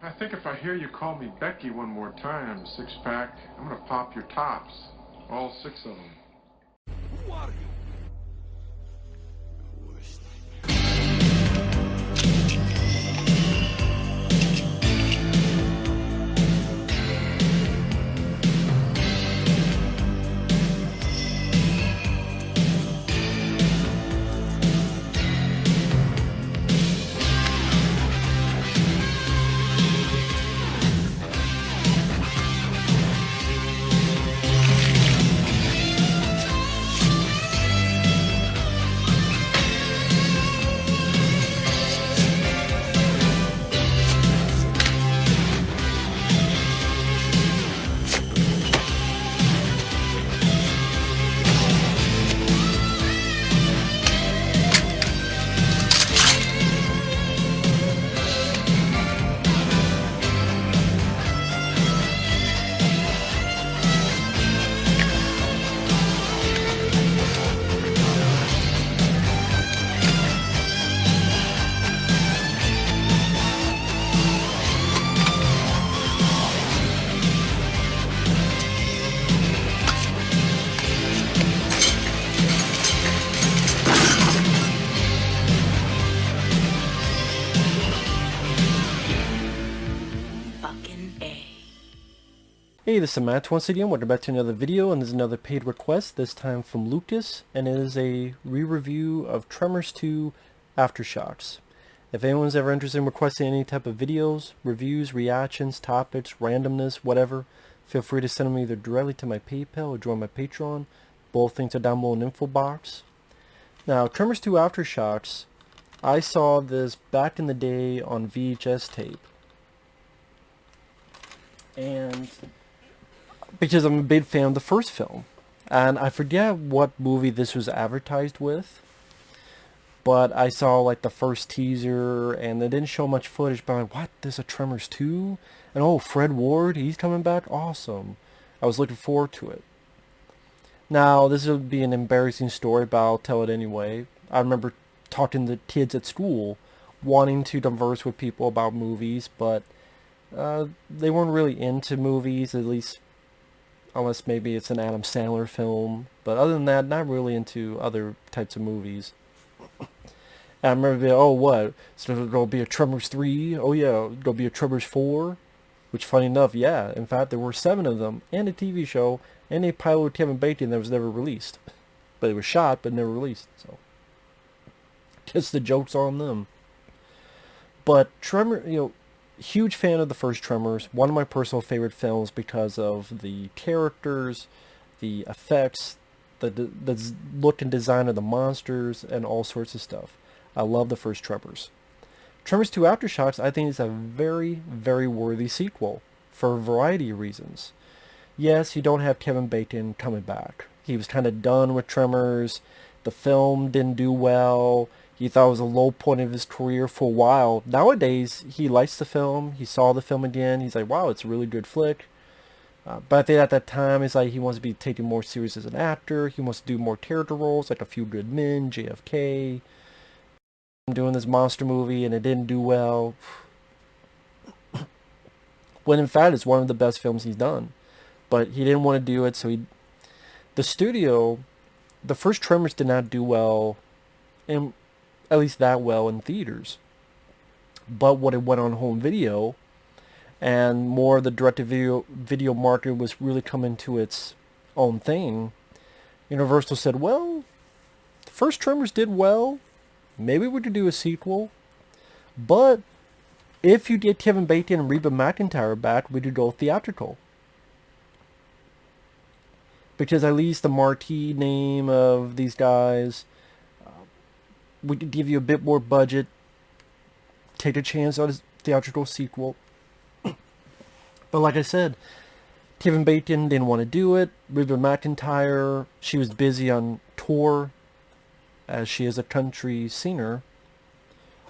I think if I hear you call me Becky one more time, six-pack, I'm gonna pop your tops. All six of them. Who are you? Hey, this is Matt once again. Welcome back to another video, and there's another paid request, this time from Lucas, and it is a re-review of Tremors 2 Aftershocks. If anyone's ever interested in requesting any type of videos, reviews, reactions, topics, randomness, whatever, feel free to send them either directly to my PayPal or join my Patreon. Both things are down below in the info box. Now, Tremors 2 Aftershocks, I saw this back in the day on VHS tape. And because I'm a big fan of the first film, and I forget what movie this was advertised with, but I saw like the first teaser and they didn't show much footage, but I'm like, what, there's a Tremors 2? And oh, Fred Ward, he's coming back? Awesome. I was looking forward to it. Now, this will be an embarrassing story, but I'll tell it anyway. I remember talking to kids at school, wanting to converse with people about movies, but they weren't really into movies, at least unless maybe it's an Adam Sandler film, but other than that, not really into other types of movies. And I remember being, oh, what? So there'll be a Tremors 3? Oh yeah, there'll be a Tremors 4? Which, funny enough, yeah, in fact, there were 7 of them, and a TV show, and a pilot with Kevin Bacon that was never released. But it was shot, but never released, so. Just the joke's on them. But huge fan of the first Tremors, one of my personal favorite films because of the characters, the effects, the look and design of the monsters, and all sorts of stuff. I love the first Tremors. Tremors 2 Aftershocks, I think, is a very, very worthy sequel for a variety of reasons. Yes, you don't have Kevin Bacon coming back. He was kind of done with Tremors. The film didn't do well. He thought it was a low point of his career for a while. Nowadays, he likes the film. He saw the film again. He's like, wow, it's a really good flick. But I think at that time, it's like he wants to be taken more serious as an actor. He wants to do more character roles, like A Few Good Men, JFK. I'm doing this monster movie, and it didn't do well. When in fact, it's one of the best films he's done. But he didn't want to do it, so the studio, the first Tremors did not do well, and at least that well in theaters. But when it went on home video, and more of the direct-to-video market was really coming to its own thing, Universal said, well, the first Tremors did well, maybe we could do a sequel, but if you get Kevin Bacon and Reba McEntire back, we could go theatrical. Because at least the marquee name of these guys, we could give you a bit more budget, take a chance on a theatrical sequel. But like I said, Kevin Bacon didn't want to do it. Reba McEntire, she was busy on tour, as she is a country singer.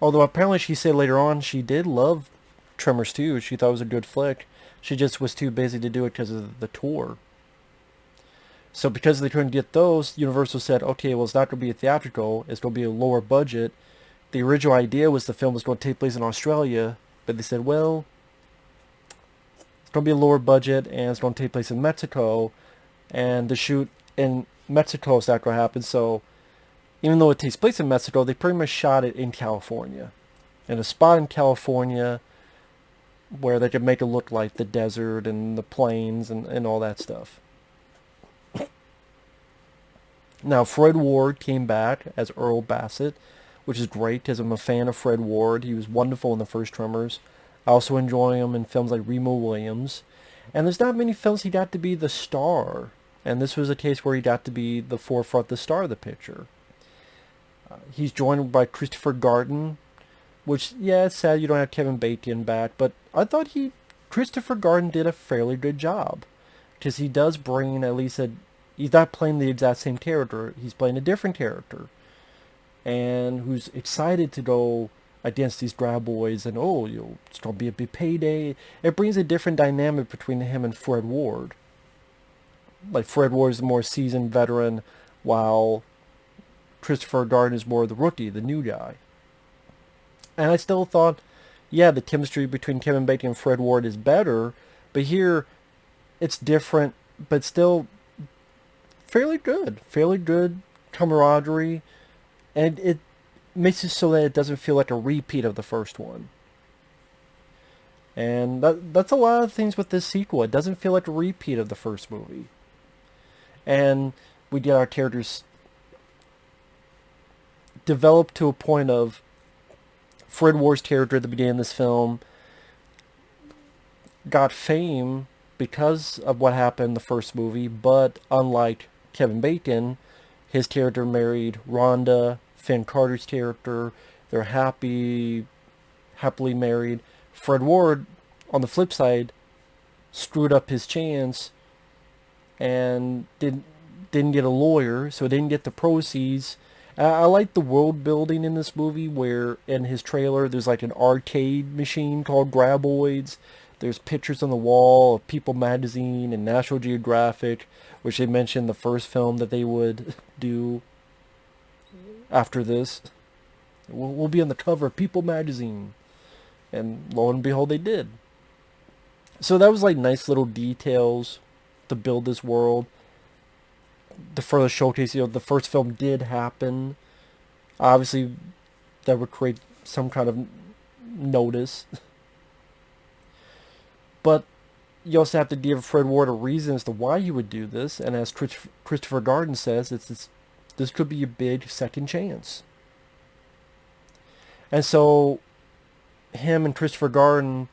Although apparently she said later on she did love Tremors 2. She thought it was a good flick. She just was too busy to do it because of the tour. So because they couldn't get those, Universal said, okay, well, it's not going to be a theatrical. It's going to be a lower budget. The original idea was the film was going to take place in Australia. But they said, well, going to be a lower budget, and it's going to take place in Mexico, and the shoot in Mexico is not going to happen. So even though it takes place in Mexico, they pretty much shot it in California, in a spot in California where they could make it look like the desert and the plains and all that stuff. Now, Fred Ward came back as Earl Bassett, which is great because I'm a fan of Fred Ward. He was wonderful in the first Tremors. I also enjoy him in films like Remo Williams. And there's not many films he got to be the star. And this was a case where he got to be the forefront, the star of the picture. He's joined by Christopher Garden, which, yeah, it's sad you don't have Kevin Bacon back, but I thought Christopher Garden did a fairly good job. Because he does bring at least he's not playing the exact same character, he's playing a different character. And who's excited to go against these graboids, and it's going to be a big payday. It brings a different dynamic between him and Fred Ward. Like, Fred Ward is the more seasoned veteran, while Christopher Garden is more the rookie, the new guy. And I still thought, yeah, the chemistry between Kevin Bacon and Fred Ward is better, but here it's different, but still fairly good. Fairly good camaraderie, and it makes it so that it doesn't feel like a repeat of the first one. And that's a lot of things with this sequel. It doesn't feel like a repeat of the first movie. And we get our characters developed to a point of Fred Ward's character at the beginning of this film got fame because of what happened in the first movie, but unlike Kevin Bacon, his character married Rhonda, Finn Carter's character. They're happily married. Fred Ward, on the flip side, screwed up his chance and didn't get a lawyer, so didn't get the proceeds. I like the world building in this movie, where in his trailer there's like an arcade machine called Graboids. There's pictures on the wall of People magazine and National Geographic, which they mentioned in the first film that they would do after this. We'll be on the cover of People magazine. And lo and behold, they did. So that was like nice little details to build this world. The further showcase, the first film did happen. Obviously, that would create some kind of notice. But you also have to give Fred Ward a reason as to why he would do this. And as Christopher Garden says, this could be a big second chance. And so him and Christopher Garden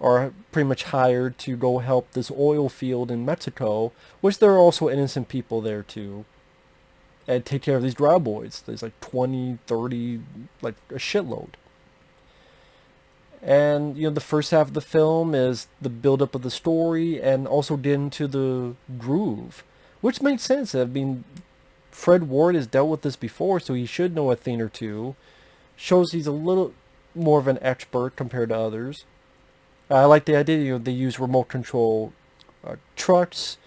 are pretty much hired to go help this oil field in Mexico, which there are also innocent people there too, and take care of these graboids. There's like 20, 30, like a shitload. And, the first half of the film is the build-up of the story and also get into the groove, which makes sense. I mean, Fred Ward has dealt with this before, so he should know a thing or two. Shows he's a little more of an expert compared to others. I like the idea, they use remote control trucks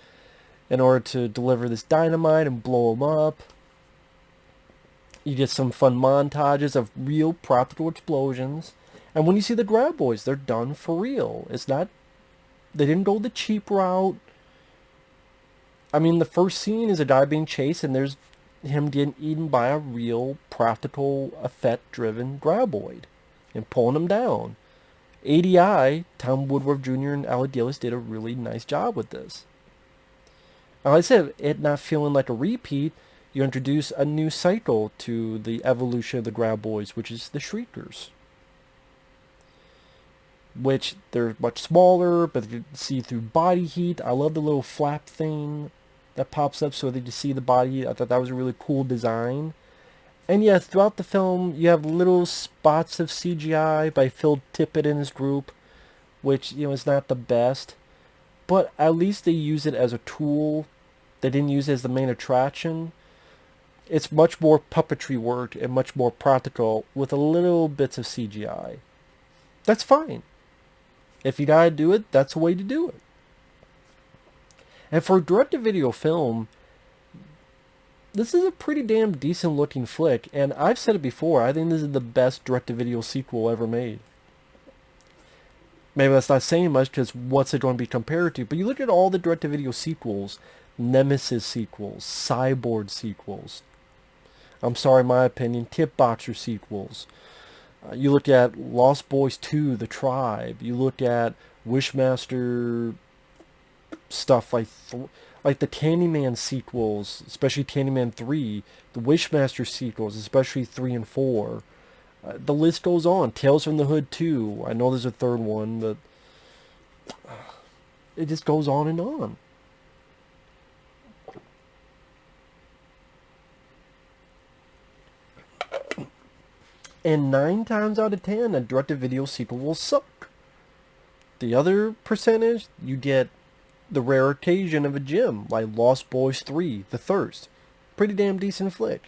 in order to deliver this dynamite and blow them up. You get some fun montages of real practical explosions. And when you see the graboids, they're done for real. They didn't go the cheap route. I mean, the first scene is a guy being chased, and there's him getting eaten by a real practical effect-driven graboid and pulling him down. ADI, Tom Woodruff Jr. and Alec Gillis did a really nice job with this. And like I said, it not feeling like a repeat, you introduce a new cycle to the evolution of the graboids, which is the Shriekers. Which, they're much smaller, but you can see through body heat. I love the little flap thing that pops up so that you see the body heat. I thought that was a really cool design. And yeah, throughout the film, you have little spots of CGI by Phil Tippett and his group, which, is not the best. But at least they use it as a tool. They didn't use it as the main attraction. It's much more puppetry work and much more practical with a little bits of CGI. That's fine. If you gotta do it, that's the way to do it. And for a direct-to-video film, this is a pretty damn decent looking flick, and I've said it before, I think this is the best direct-to-video sequel ever made. maybe that's not saying much because what's it going to be compared to? But you look at all the direct-to-video sequels, Nemesis sequels, Cyborg sequels. I'm sorry, my opinion, Kickboxer sequels. You look at Lost Boys 2, The Tribe. You look at Wishmaster stuff like the Candyman sequels, especially Candyman 3. The Wishmaster sequels, especially 3 and 4. The list goes on. Tales from the Hood 2. I know there's a third one, but it just goes on and on. And 9 times out of 10, a direct-to-video sequel will suck. The other percentage, you get the rare occasion of a gem, like Lost Boys 3, The Thirst. Pretty damn decent flick.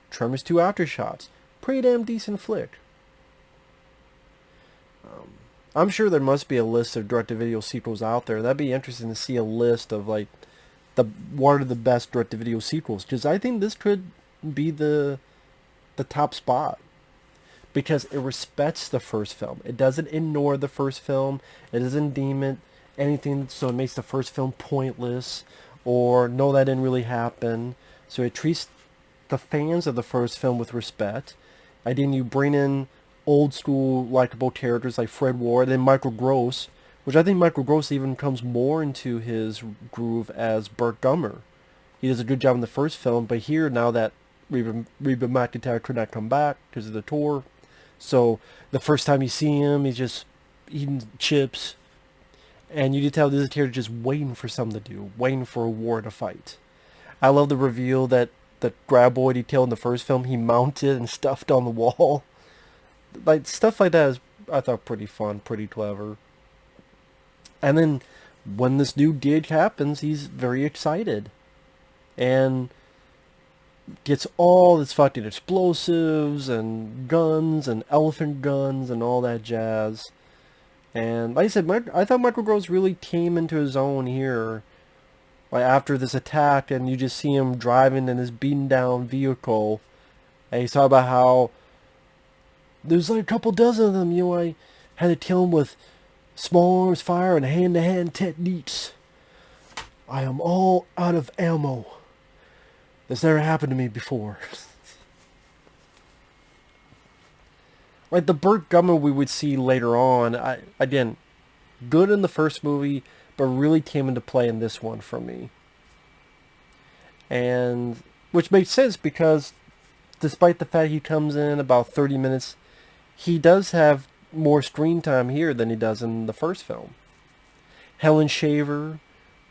Tremors 2 Aftershocks. Pretty damn decent flick. I'm sure there must be a list of direct-to-video sequels out there. That'd be interesting to see a list of, like, what are the best direct-to-video sequels. Because I think this could be the top spot. Because it respects the first film. It doesn't ignore the first film. It doesn't deem it anything so it makes the first film pointless. Or, no, that didn't really happen. So it treats the fans of the first film with respect. I think you bring in old school likable characters like Fred Ward and Michael Gross, which I think Michael Gross even comes more into his groove as Burt Gummer. He does a good job in the first film, but here, now that Reba McEntire could not come back because of the tour, so the first time you see him, he's just eating chips, and you can tell this character just waiting for something to do, waiting for a war to fight. I love the reveal that the graboid detail in the first film he mounted and stuffed on the wall. Like, stuff like that is, I thought, pretty fun, pretty clever. And then when this new gig happens, he's very excited. And gets all this fucking explosives and guns and elephant guns and all that jazz. And like I said, I thought Michael Gross really came into his own here. Like, after this attack, and you just see him driving in this beaten down vehicle. And he's talking about how there's like a couple dozen of them, I had to kill them with small arms fire and hand-to-hand techniques. I am all out of ammo. That's never happened to me before. Like the Burt Gummer we would see later on, again, good in the first movie, but really came into play in this one for me. And which makes sense because despite the fact he comes in about 30 minutes, he does have more screen time here than he does in the first film. Helen Shaver,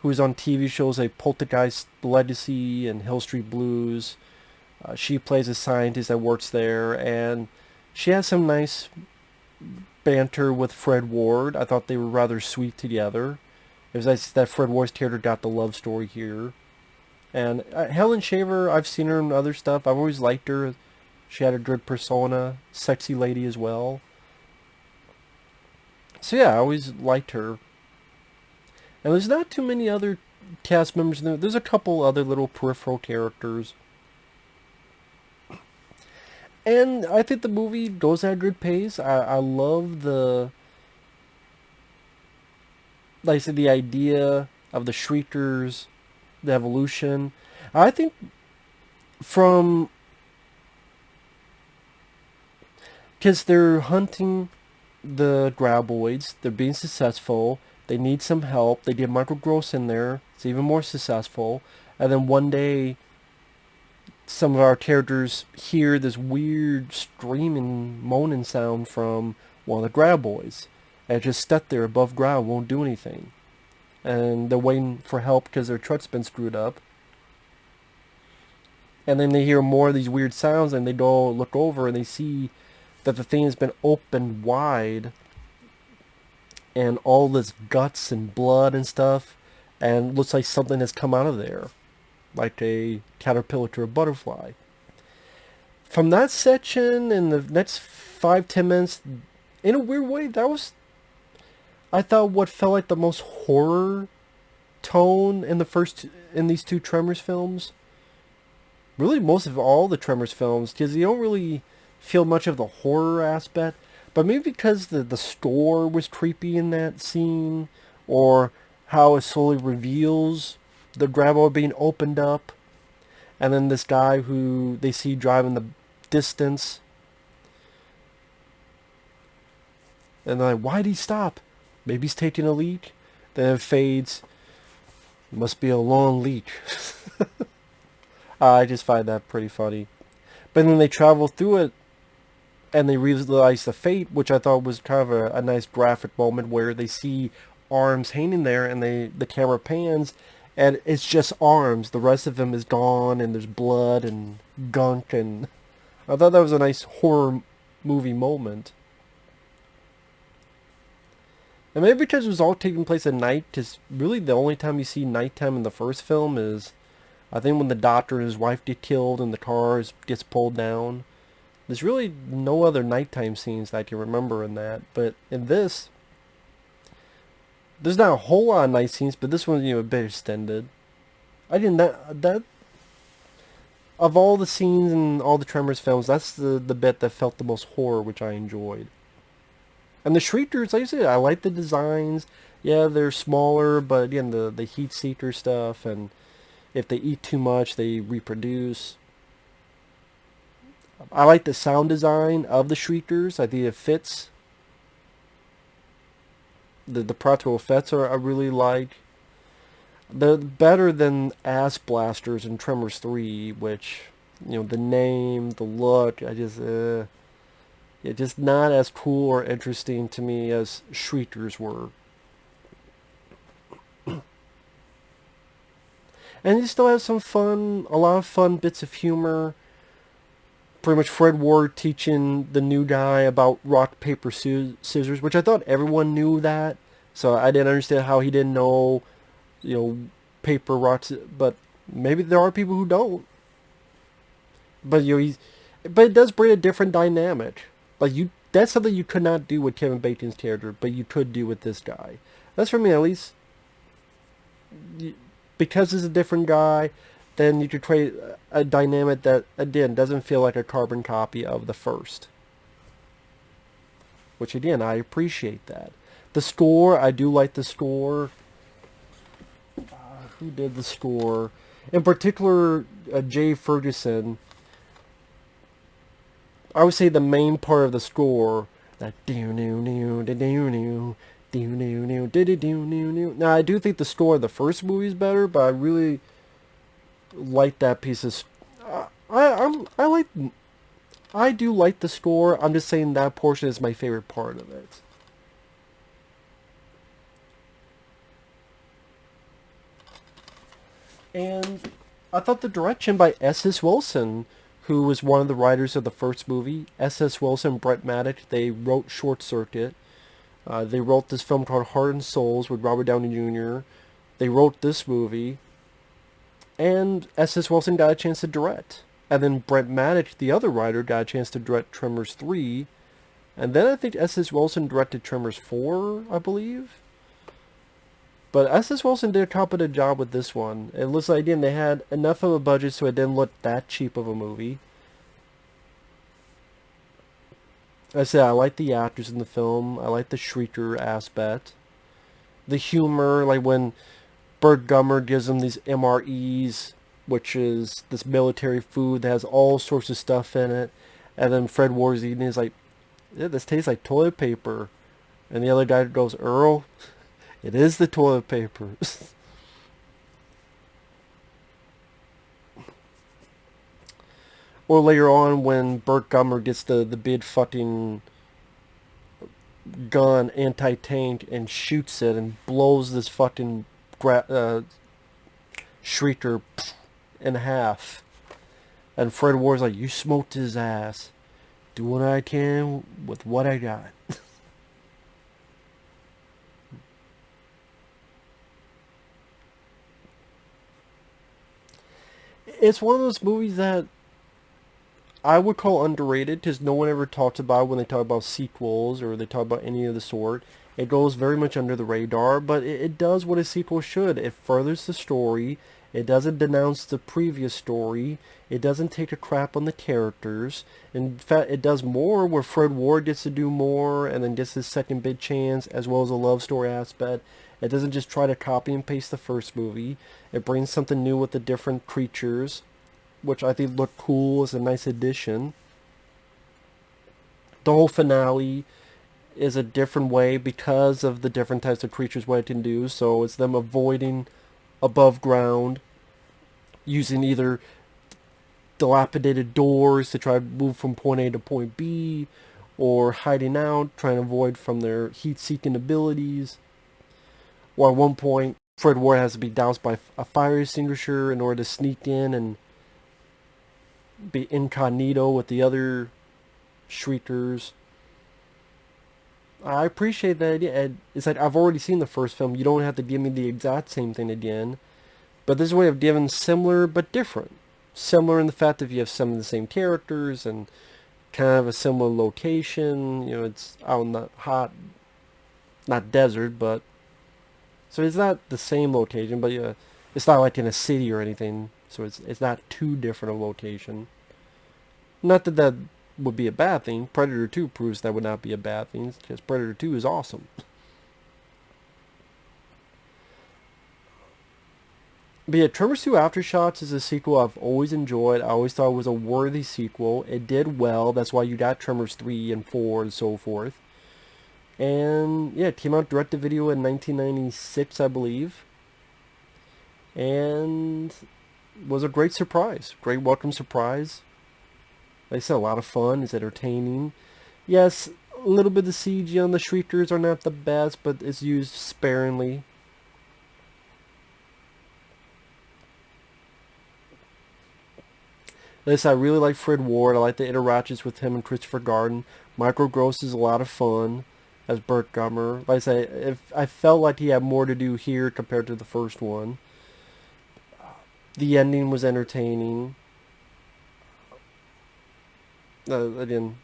who's on TV shows like Poltergeist Legacy and Hill Street Blues, she plays a scientist that works there, and she has some nice banter with Fred Ward. I thought they were rather sweet together. It was nice that Fred Ward's character got the love story here. And Helen Shaver, I've seen her in other stuff. I've always liked her. She had a good persona. Sexy lady as well. So yeah, I always liked her. And there's not too many other cast members in there. There's a couple other little peripheral characters. And I think the movie goes at a good pace. I love like I said, the idea of the Shriekers, the evolution. I think because they're hunting the graboids, they're being successful, they need some help, they get Michael Gross in there, it's even more successful, and then one day some of our characters hear this weird screaming, moaning sound from one of the graboids, and it just stuck there above ground, won't do anything. And they're waiting for help because their truck's been screwed up. And then they hear more of these weird sounds, and they go look over, and they see that the thing has been opened wide, and all this guts and blood and stuff, and looks like something has come out of there, like a caterpillar to a butterfly. From that section, in the next 5-10 minutes, in a weird way, that was, I thought, what felt like the most horror tone in these two Tremors films. Really, most of all the Tremors films, because you don't really feel much of the horror aspect, But maybe because the store was creepy in that scene, or how it slowly reveals the graboid being opened up, and then this guy who they see driving the distance, and they're like, why'd he stop? Maybe he's taking a leak. Then it fades. Must be a long leak. I just find that pretty funny. But then they travel through it, and they realize the fate, which I thought was kind of a nice graphic moment where they see arms hanging there, and the camera pans, and it's just arms. The rest of them is gone, and there's blood and gunk, and I thought that was a nice horror movie moment. And maybe because it was all taking place at night, because really the only time you see nighttime in the first film is, I think, when the doctor and his wife get killed and the car gets pulled down. There's really no other nighttime scenes that I can remember in that. But in this, there's not a whole lot of night scenes, but this one's, a bit extended. I didn't that of all the scenes in all the Tremors films, that's the bit that felt the most horror, which I enjoyed. And the Shriekers, like I said, I like the designs. Yeah, they're smaller, but again, the heat seeker stuff, and if they eat too much, they reproduce. I like the sound design of the Shriekers. I think it fits. The practical effects I really like. They're better than Ass Blasters in Tremors 3, which, the name, the look, it's just not as cool or interesting to me as Shriekers were. And you still have some fun, a lot of fun bits of humor. Pretty much Fred Ward teaching the new guy about rock, paper, scissors, which I thought everyone knew that. So I didn't understand how he didn't know, paper, rocks, but maybe there are people who don't. But, but it does bring a different dynamic. Like, that's something you could not do with Kevin Bacon's character, but you could do with this guy. That's for me, at least. Because it's a different guy, then you could create a dynamic that, again, doesn't feel like a carbon copy of the first. Which, again, I appreciate that. The score, I do like the score. Who did the score? In particular, Jay Ferguson. I would say the main part of the score, that now I do think the score of the first movie is better, but I really like that piece of. I do like the score. I'm just saying that portion is my favorite part of it. And I thought the direction by S.S. Wilson, who was one of the writers of the first movie, S.S. Wilson and Brett Maddox, they wrote Short Circuit. They wrote this film called Heart and Souls with Robert Downey Jr. They wrote this movie. And S.S. Wilson got a chance to direct. And then Brett Maddox, the other writer, got a chance to direct Tremors 3. And then I think S.S. Wilson directed Tremors 4, I believe. But S.S. Wilson did a competent job with this one. It looks like, again, they had enough of a budget so it didn't look that cheap of a movie. I said, I like the actors in the film. I like the Shrieker aspect. The humor, like when Burt Gummer gives them these MREs, which is this military food that has all sorts of stuff in it. And then Fred Ward's eating it, he's like, yeah, this tastes like toilet paper. And the other guy goes, Earl, it is the toilet paper. Or later on when Burt Gummer gets the big fucking gun, anti-tank, and shoots it and blows this fucking Shrieker in half. And Fred Ward's like, you smoked his ass. Do what I can with what I got. It's one of those movies that I would call underrated because no one ever talks about it when they talk about sequels or they talk about any of the sort. It goes very much under the radar, but it does what a sequel should. It furthers the story. It doesn't denounce the previous story. It doesn't take a crap on the characters. In fact, it does more where Fred Ward gets to do more and then gets his second big chance, as well as a love story aspect. It doesn't just try to copy and paste the first movie. It brings something new with the different creatures, which I think look cool as a nice addition. The whole finale is a different way because of the different types of creatures, what it can do. So it's them avoiding above ground, using either dilapidated doors to try to move from point A to point B, or hiding out, trying to avoid from their heat-seeking abilities. Or at one point, Fred Ward has to be doused by a fire extinguisher in order to sneak in and be incognito with the other shriekers. I appreciate that idea. It's like, I've already seen the first film. You don't have to give me the exact same thing again. But this is a way of giving similar but different. Similar in the fact that you have some of the same characters and kind of a similar location. You know, it's out in the hot, not desert, but... So it's not the same location, but it's not like in a city or anything. So it's not too different a location. Not that that would be a bad thing. Predator 2 proves that would not be a bad thing, because Predator 2 is awesome. But yeah, Tremors 2 Aftershocks is a sequel I've always enjoyed. I always thought it was a worthy sequel. It did well. That's why you got Tremors 3 and 4 and so forth. And yeah, it came out direct-to-video in 1996, I believe. And was a great surprise. Great welcome surprise. Like I said, a lot of fun. It's entertaining. Yes, a little bit of CG on the Shriekers are not the best, but it's used sparingly. Like I said, I really like Fred Ward. I like the interactions with him and Christopher Garden. Michael Gross is a lot of fun as Burt Gummer. Like I say, I felt like he had more to do here compared to the first one. The ending was entertaining. Again,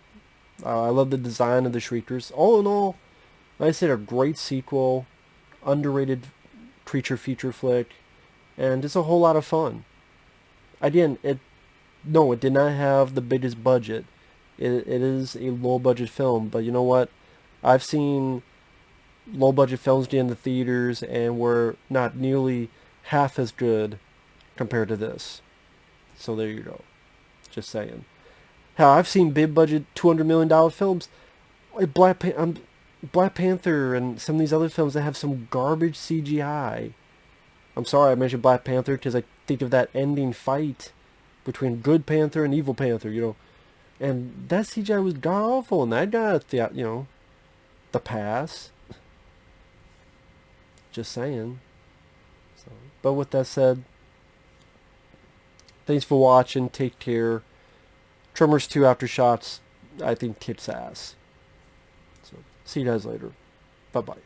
I love the design of the Shriekers. All in all, like I said, a great sequel, underrated creature feature flick, and just a whole lot of fun. Again, it did not have the biggest budget. It is a low budget film, but you know what? I've seen low budget films get in the theaters and were not nearly half as good compared to this. So there you go. Just saying. Hell, I've seen big budget $200 million films like Black Panther and some of these other films that have some garbage CGI. I'm sorry I mentioned Black Panther because I think of that ending fight between Good Panther and Evil Panther, you know. And that CGI was god-awful, and that got, the pass. Just saying. So, but with that said, thanks for watching. Take care. Tremors 2 Aftershocks, I think, kicks ass. So, see you guys later. Bye-bye.